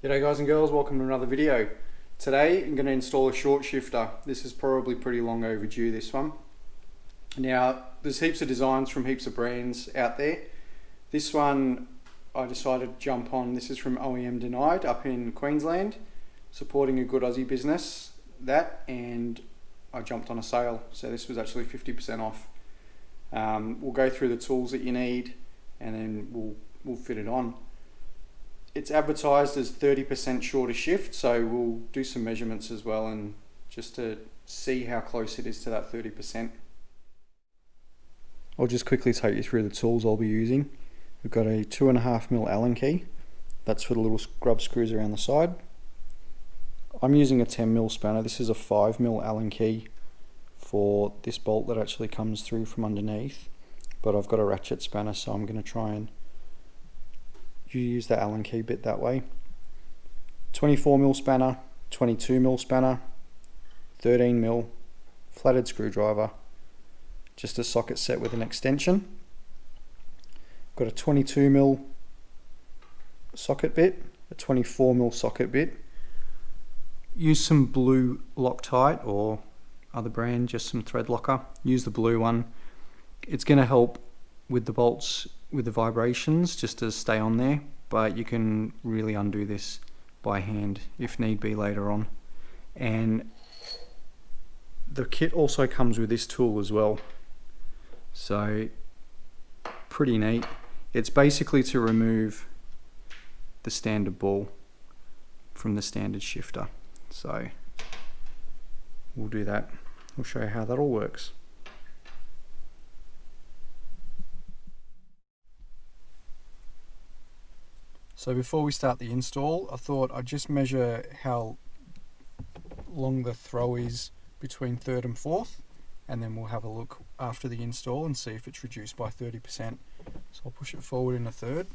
G'day guys and girls, welcome to another video. Today I'm going to install a short shifter. This is probably pretty long overdue, this one. Now there's heaps of designs from heaps of brands out there. This one I decided to jump on. This is from OEM Denied up in Queensland, supporting a good Aussie business. And I jumped on a sale, so this was actually 50% off. We'll go through the tools that you need and then we'll fit it on. It's advertised as 30% shorter shift, so we'll do some measurements as well and just to see how close it is to that 30%. I'll just quickly take you through the tools I'll be using. We've got a 2.5mm Allen key. That's for the little grub screws around the side. I'm using a 10mm spanner. This is a 5mm Allen key for this bolt that actually comes through from underneath, but I've got a ratchet spanner, so I'm going to try and use the Allen key bit that way. 24mm spanner, 22mm spanner, 13mm flathead screwdriver, just a socket set with an extension. Got a 22mm socket bit, a 24mm socket bit. Use some blue Loctite or other brand, just some thread locker. Use the blue one. It's going to help with the bolts with the vibrations just to stay on there, but you can really undo this by hand if need be later on. And the kit also comes with this tool as well, so pretty neat. It's basically to remove the standard ball from the standard shifter, so we'll do that. We'll show you how that all works. So before we start the install, I thought I'd just measure how long the throw is between third and fourth, and then we'll have a look after the install and see if it's reduced by 30%. So I'll push it forward in a third,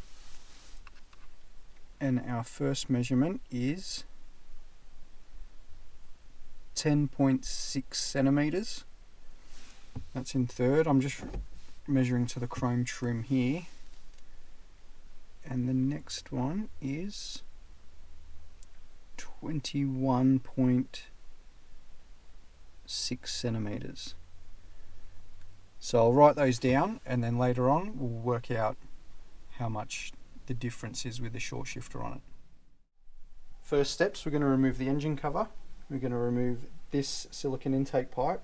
and our first measurement is 10.6 centimeters. That's in third. I'm just measuring to the chrome trim here. And the next one is 21.6 centimeters. So I'll write those down, and then later on we'll work out how much the difference is with the short shifter on it. First steps, we're going to remove the engine cover. We're going to remove this silicone intake pipe,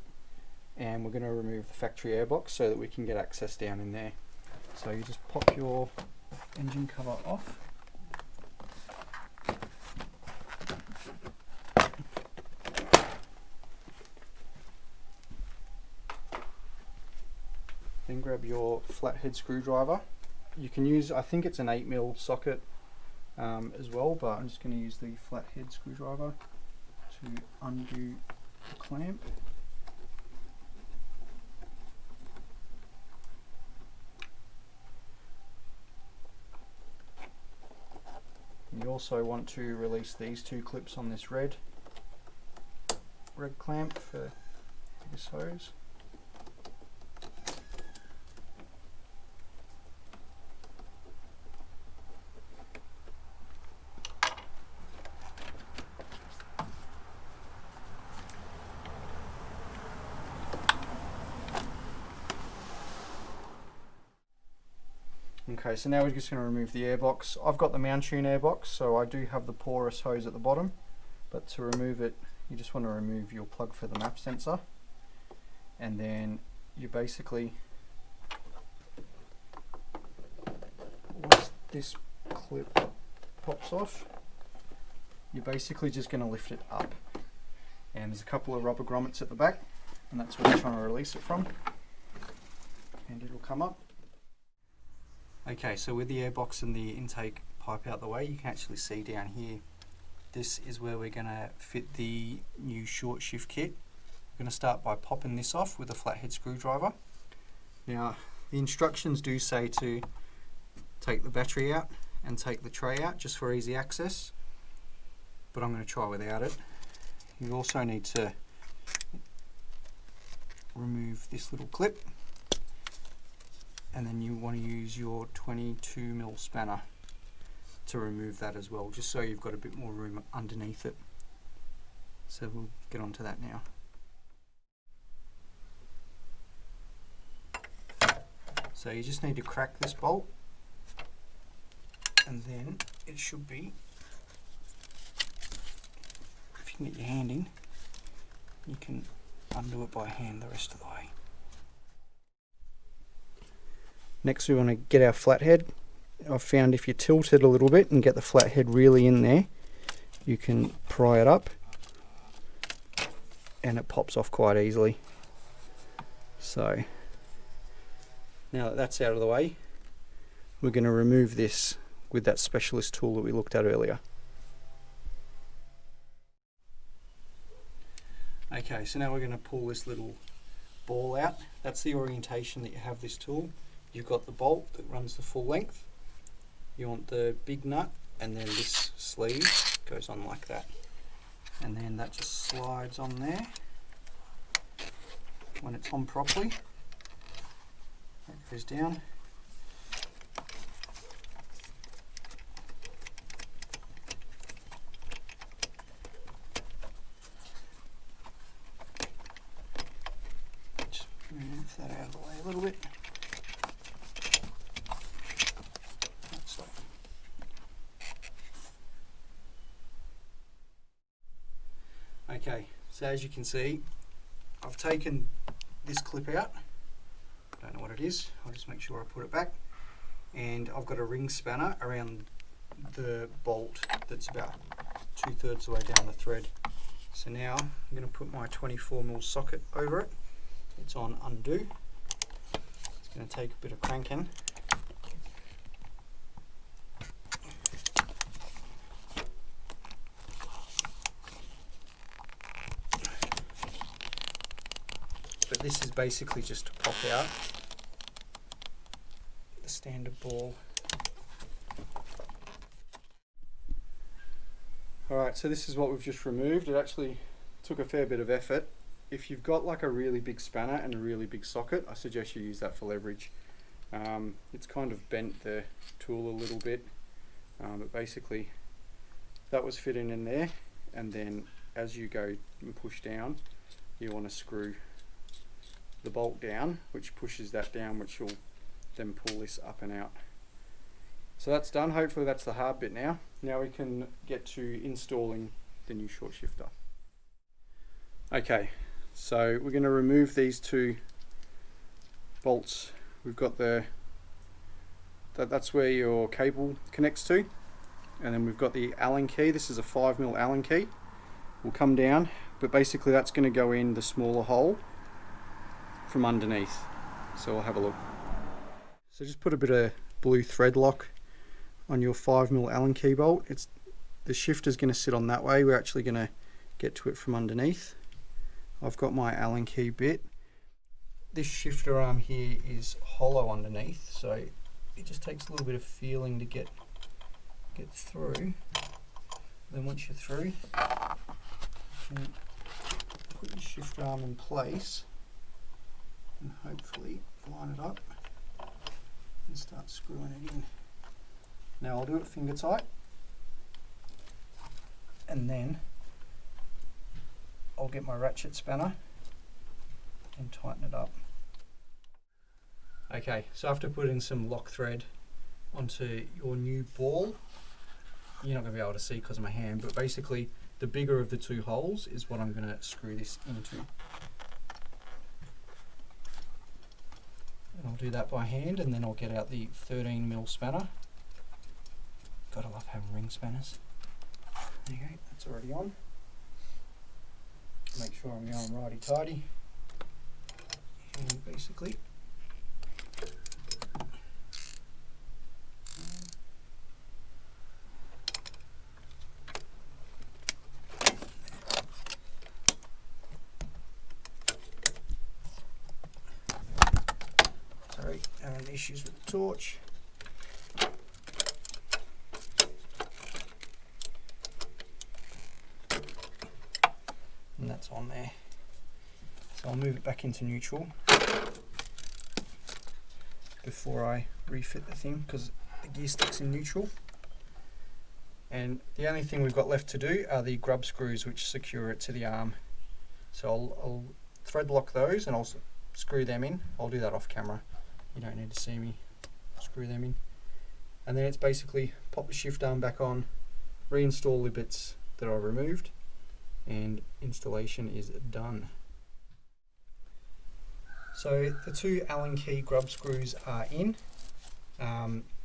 and we're going to remove the factory airbox so that we can get access down in there. So you just pop your engine cover off. Then grab your flathead screwdriver. You can use, I think it's an 8mm socket as well, but I'm just going to use the flathead screwdriver to undo the clamp. You also want to release these two clips on this red clamp for this hose. Okay, so now we're just going to remove the airbox. I've got the Mountune airbox, so I do have the porous hose at the bottom, but to remove it, you just want to remove your plug for the map sensor, and then you basically, once this clip pops off, you're basically just going to lift it up, and there's a couple of rubber grommets at the back, and that's where you're trying to release it from, and it'll come up. Okay, so with the airbox and the intake pipe out the way, you can actually see down here, this is where we're going to fit the new short shift kit. We're going to start by popping this off with a flathead screwdriver. Now, the instructions do say to take the battery out and take the tray out just for easy access, but I'm going to try without it. You also need to remove this little clip, and then you want to use your 22mm spanner to remove that as well, just so you've got a bit more room underneath it. So we'll get onto that now. So you just need to crack this bolt, and then it should be, if you can get your hand in, you can undo it by hand the rest of the way. Next we want to get our flathead. I've found if you tilt it a little bit and get the flathead really in there, you can pry it up and it pops off quite easily. So now that that's out of the way, we're going to remove this with that specialist tool that we looked at earlier. Okay, so now we're going to pull this little ball out. That's the orientation that you have this tool. You've got the bolt that runs the full length. You want the big nut, and then this sleeve goes on like that. And then that just slides on there. When it's on properly, that goes down. Just move that out of the way a little bit. That's like. Okay, so as you can see, I've taken this clip out. Don't know what it is. I'll just make sure I put it back. And I've got a ring spanner around the bolt that's about 2/3 of the way down the thread. So now I'm going to put my 24mm socket over it. It's on undo. It's going to take a bit of cranking. But this is basically just to pop out the standard ball. Alright, so this is what we've just removed. It actually took a fair bit of effort. If you've got like a really big spanner and a really big socket, I suggest you use that for leverage. It's kind of bent the tool a little bit, but basically that was fitting in there, and then as you go and push down, you want to screw the bolt down, which pushes that down, which will then pull this up and out. So that's done. Hopefully that's the hard bit now. Now we can get to installing the new short shifter. Okay, so we're going to remove these two bolts. We've got that's where your cable connects to, and then we've got the Allen key. This is a 5mm Allen key. Will come down, but basically that's going to go in the smaller hole from underneath. So we'll have a look. So just put a bit of blue thread lock on your 5mm Allen key bolt. The shifter's going to sit on that way. We're actually going to get to it from underneath. I've got my Allen key bit. This shifter arm here is hollow underneath, so it just takes a little bit of feeling to get through. Then once you're through, you can put your shifter arm in place and hopefully line it up and start screwing it in. Now I'll do it finger tight, and then I'll get my ratchet spanner and tighten it up. Okay, so after putting some lock thread onto your new ball, you're not going to be able to see because of my hand, but basically the bigger of the two holes is what I'm going to screw this into. And I'll do that by hand, and then I'll get out the 13mm spanner. Gotta love having ring spanners. There you go, that's already on. Make sure I'm going righty tighty. And basically sorry, having issues with the torch. And that's on there. So I'll move it back into neutral before I refit the thing, because the gear stick's in neutral. And the only thing we've got left to do are the grub screws which secure it to the arm. So I'll thread lock those and I'll screw them in. I'll do that off camera. You don't need to see me screw them in. And then it's basically pop the shift arm back on, reinstall the bits that I removed, and installation is done. So the two Allen key grub screws are in.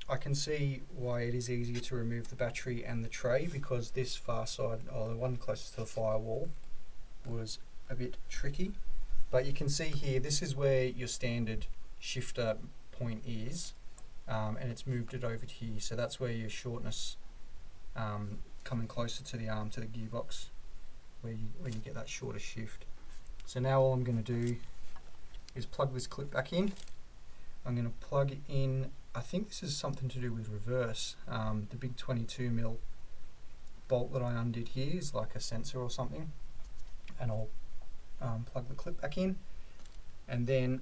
I can see why it is easier to remove the battery and the tray, because this far side, or the one closest to the firewall, was a bit tricky. But you can see here, this is where your standard shifter point is, and it's moved it over to here. So that's where your shortness coming closer to the arm, to the gearbox, where you get that shorter shift. So now all I'm going to do is plug this clip back in. I'm going to plug in, I think this is something to do with reverse. The big 22mm bolt that I undid here is like a sensor or something. And I'll plug the clip back in, and then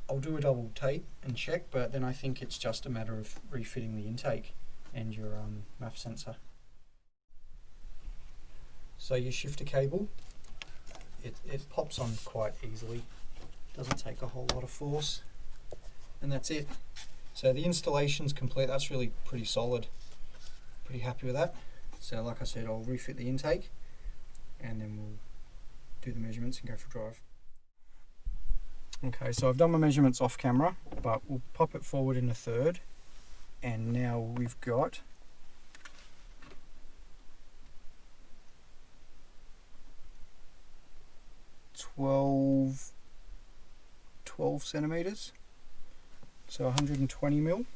I'll do a double tape and check, but then I think it's just a matter of refitting the intake and your MAF sensor. So your shifter cable, it pops on quite easily, doesn't take a whole lot of force, and that's it. So the installation's complete. That's really pretty solid, pretty happy with that. So like I said, I'll refit the intake and then we'll do the measurements and go for a drive. Okay, so I've done my measurements off camera, but we'll pop it forward in a third, and now we've got 12 centimeters, so 120mm.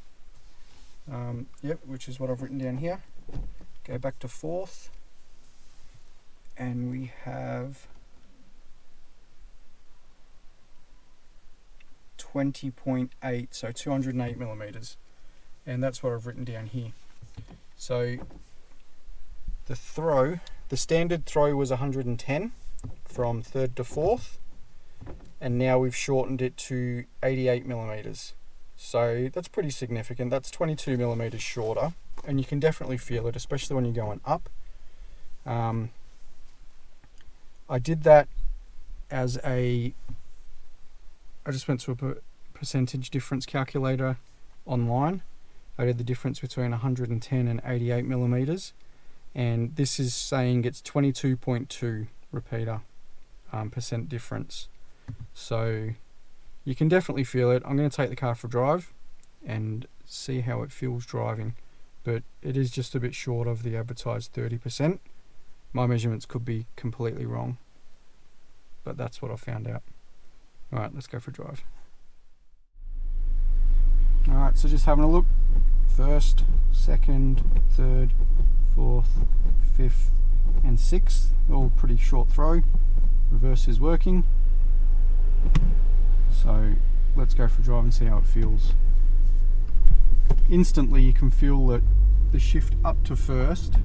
Yep, which is what I've written down here. Go back to fourth, and we have 20.8, so 208mm, and that's what I've written down here. So the standard throw was 110 from third to fourth, and now we've shortened it to 88mm. So that's pretty significant. That's 22mm shorter, and you can definitely feel it, especially when you're going up. I did that as I just went to a percentage difference calculator online. I did the difference between 110 and 88mm, and this is saying it's 22.2 repeater percent difference. So you can definitely feel it. I'm going to take the car for a drive and see how it feels driving, but it is just a bit short of the advertised 30%. My measurements could be completely wrong, but that's what I found out. Alright, let's go for a drive. Alright, so just having a look. First, second, third, fourth, fifth and sixth, all pretty short throw. Reverse is working. So let's go for a drive and see how it feels. Instantly you can feel that the shift up to first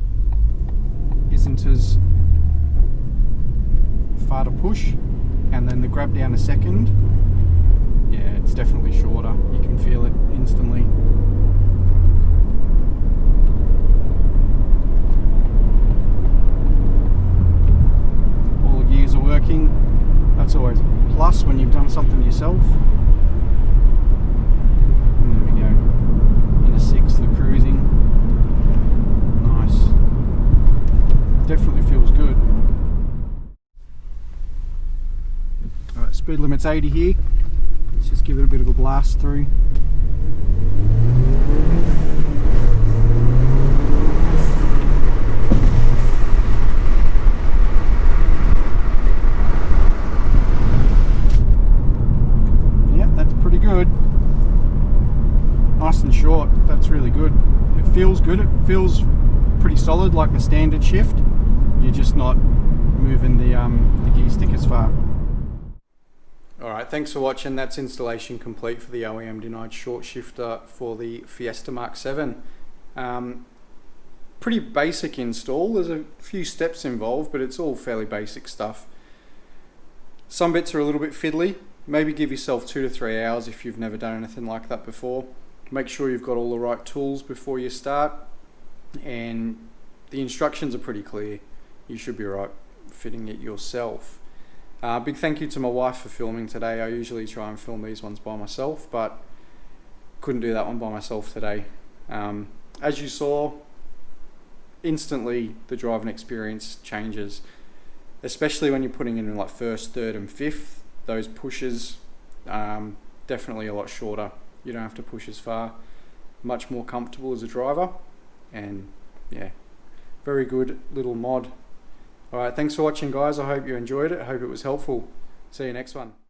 isn't as far to push, and then the grab down to second, yeah, it's definitely shorter. You can feel it instantly. All the gears are working. That's always a plus when you've done something yourself. And there we go. In a sixth, the cruising. Nice. Definitely feels good. Alright, speed limit's 80 here. Let's just give it a bit of a blast through. Yeah, that's pretty good. Nice and short, that's really good. It feels good, it feels pretty solid like the standard shift. You're just not moving the gear stick as far. Alright, thanks for watching. That's installation complete for the OEM denied short shifter for the Fiesta Mark 7. Pretty basic install. There's a few steps involved, but it's all fairly basic stuff. Some bits are a little bit fiddly. Maybe give yourself 2 to 3 hours if you've never done anything like that before. Make sure you've got all the right tools before you start. and the instructions are pretty clear. You should be right fitting it yourself. Big thank you to my wife for filming today. I usually try and film these ones by myself, but couldn't do that one by myself today. As you saw, instantly the driving experience changes, especially when you're putting in like first, third and fifth. Those pushes, definitely a lot shorter. You don't have to push as far. Much more comfortable as a driver, and yeah, very good little mod. Alright, thanks for watching guys. I hope you enjoyed it. I hope it was helpful. See you next one.